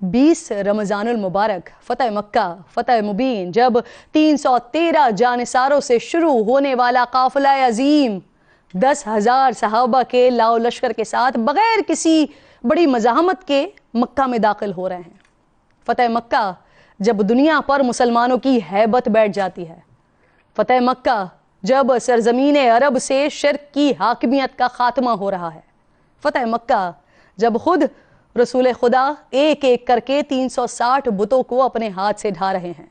20 رمضان المبارک فتح مکہ فتح مبین جب 313 جانثاروں سے شروع ہونے والا قافلہ عظیم 10,000 صحابہ کے لاؤ لشکر کے ساتھ بغیر کسی بڑی مزاحمت کے مکہ میں داخل ہو رہے ہیں۔ فتح مکہ جب دنیا پر مسلمانوں کی ہیبت بیٹھ جاتی ہے، فتح مکہ جب سرزمین عرب سے شرک کی حاکمیت کا خاتمہ ہو رہا ہے، فتح مکہ جب خود رسول خدا ایک ایک کر کے 360 بتوں کو اپنے ہاتھ سے ڈھا رہے ہیں،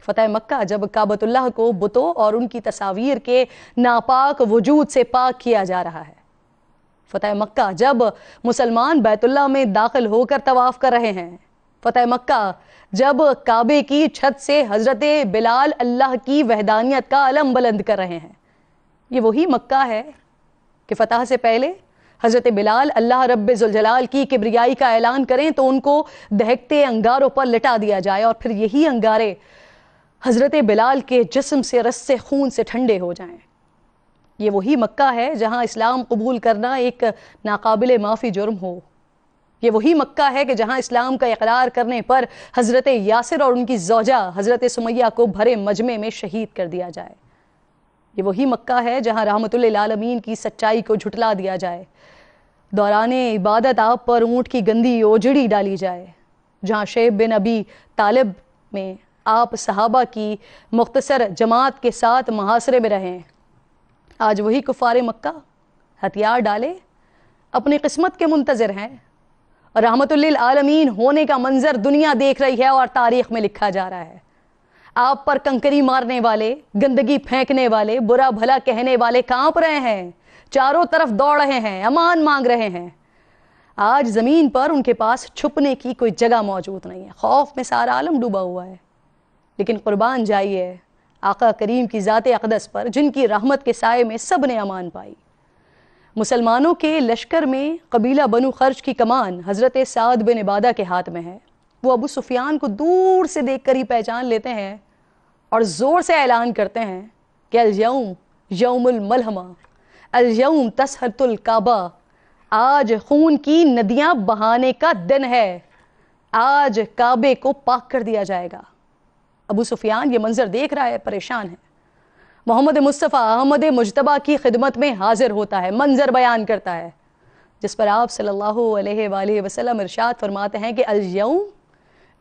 فتح مکہ جب کعبۃ اللہ کو بتوں اور ان کی تصاویر کے ناپاک وجود سے پاک کیا جا رہا ہے، فتح مکہ جب مسلمان بیت اللہ میں داخل ہو کر طواف کر رہے ہیں، فتح مکہ جب کعبے کی چھت سے حضرت بلال اللہ کی وحدانیت کا علم بلند کر رہے ہیں۔ یہ وہی مکہ ہے کہ فتح سے پہلے حضرت بلال اللہ رب ذوالجلال کی کبریائی کا اعلان کریں تو ان کو دہکتے انگاروں پر لٹا دیا جائے اور پھر یہی انگارے حضرت بلال کے جسم سے رس خون سے ٹھنڈے ہو جائیں۔ یہ وہی مکہ ہے جہاں اسلام قبول کرنا ایک ناقابل معافی جرم ہو۔ یہ وہی مکہ ہے کہ جہاں اسلام کا اقرار کرنے پر حضرت یاسر اور ان کی زوجہ حضرت سمیہ کو بھرے مجمع میں شہید کر دیا جائے۔ یہ وہی مکہ ہے جہاں رحمت للعالمین کی سچائی کو جھٹلا دیا جائے، دوران عبادت آپ پر اونٹ کی گندی اوجڑی ڈالی جائے، جہاں شیب بن ابی طالب میں آپ صحابہ کی مختصر جماعت کے ساتھ محاصرے میں رہیں۔ آج وہی کفار مکہ ہتھیار ڈالے اپنی قسمت کے منتظر ہیں، اور رحمت للعالمین ہونے کا منظر دنیا دیکھ رہی ہے اور تاریخ میں لکھا جا رہا ہے۔ آپ پر کنکری مارنے والے، گندگی پھینکنے والے، برا بھلا کہنے والے کانپ رہے ہیں، چاروں طرف دوڑ رہے ہیں، امان مانگ رہے ہیں۔ آج زمین پر ان کے پاس چھپنے کی کوئی جگہ موجود نہیں ہے، خوف میں سارا عالم ڈوبا ہوا ہے۔ لیکن قربان جائیے آقا کریم کی ذات اقدس پر جن کی رحمت کے سائے میں سب نے امان پائی۔ مسلمانوں کے لشکر میں قبیلہ بنو خرج کی کمان حضرت سعد بن عبادہ کے ہاتھ میں ہے۔ وہ ابو سفیان کو دور سے دیکھ کر ہی پہچان لیتے ہیں اور زور سے اعلان کرتے ہیں کہ الیوم یوم الملحمہ، الیوم تسحت الکعبہ، آج خون کی ندیاں بہانے کا دن ہے، آج کعبے کو پاک کر دیا جائے گا۔ ابو سفیان یہ منظر دیکھ رہا ہے، پریشان ہے۔ محمد مصطفیٰ احمد مجتبیٰ کی خدمت میں حاضر ہوتا ہے، منظر بیان کرتا ہے، جس پر آپ صلی اللہ علیہ وآلہ وسلم ارشاد فرماتے ہیں کہ الیوم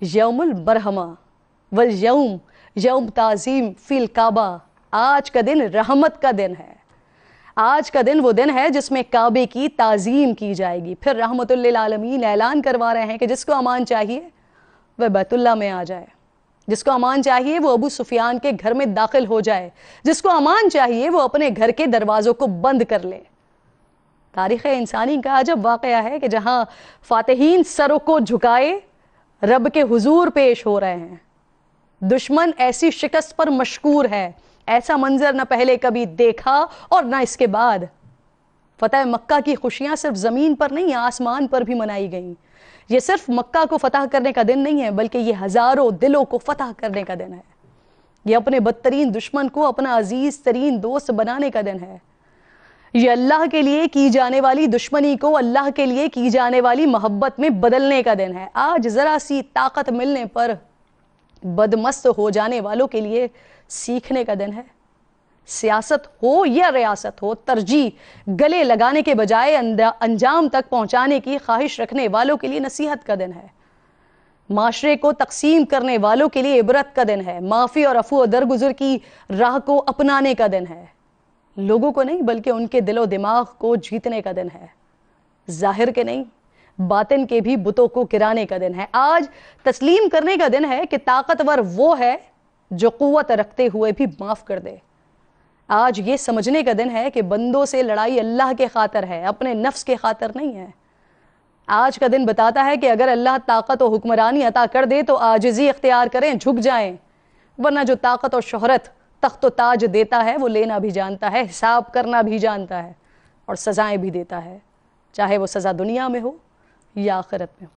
یوم البرہمہ والیوم یوم تعظیم فی الکعبہ، آج کا دن رحمت کا دن ہے، آج کا دن وہ دن ہے جس میں کعبے کی تعظیم کی جائے گی۔ پھر رحمت للعالمین اعلان کروا رہے ہیں کہ جس کو امان چاہیے وہ بیت اللہ میں آ جائے، جس کو امان چاہیے وہ ابو سفیان کے گھر میں داخل ہو جائے، جس کو امان چاہیے وہ اپنے گھر کے دروازوں کو بند کر لے۔ تاریخ انسانی کا عجب واقعہ ہے کہ جہاں فاتحین سروں کو جھکائے رب کے حضور پیش ہو رہے ہیں، دشمن ایسی شکست پر مشکور ہے، ایسا منظر نہ پہلے کبھی دیکھا اور نہ اس کے بعد۔ فتح مکہ کی خوشیاں صرف زمین پر نہیں، آسمان پر بھی منائی گئیں۔ یہ صرف مکہ کو فتح کرنے کا دن نہیں ہے، بلکہ یہ ہزاروں دلوں کو فتح کرنے کا دن ہے۔ یہ اپنے بدترین دشمن کو اپنا عزیز ترین دوست بنانے کا دن ہے۔ یہ اللہ کے لیے کی جانے والی دشمنی کو اللہ کے لیے کی جانے والی محبت میں بدلنے کا دن ہے۔ آج ذرا سی طاقت ملنے پر بدمست ہو جانے والوں کے لیے سیکھنے کا دن ہے۔ سیاست ہو یا ریاست ہو، ترجیح گلے لگانے کے بجائے انجام تک پہنچانے کی خواہش رکھنے والوں کے لیے نصیحت کا دن ہے۔ معاشرے کو تقسیم کرنے والوں کے لیے عبرت کا دن ہے۔ معافی اور عفو و درگزر کی راہ کو اپنانے کا دن ہے۔ لوگوں کو نہیں بلکہ ان کے دل و دماغ کو جیتنے کا دن ہے۔ ظاہر کے نہیں باطن کے بھی بتوں کو گرانے کا دن ہے۔ آج تسلیم کرنے کا دن ہے کہ طاقتور وہ ہے جو قوت رکھتے ہوئے بھی معاف کر دے۔ آج یہ سمجھنے کا دن ہے کہ بندوں سے لڑائی اللہ کے خاطر ہے، اپنے نفس کے خاطر نہیں ہے۔ آج کا دن بتاتا ہے کہ اگر اللہ طاقت و حکمرانی عطا کر دے تو عاجزی اختیار کریں، جھک جائیں، ورنہ جو طاقت اور شہرت تخت و تاج دیتا ہے وہ لینا بھی جانتا ہے، حساب کرنا بھی جانتا ہے اور سزائیں بھی دیتا ہے، چاہے وہ سزا دنیا میں ہو یا آخرت میں ہو۔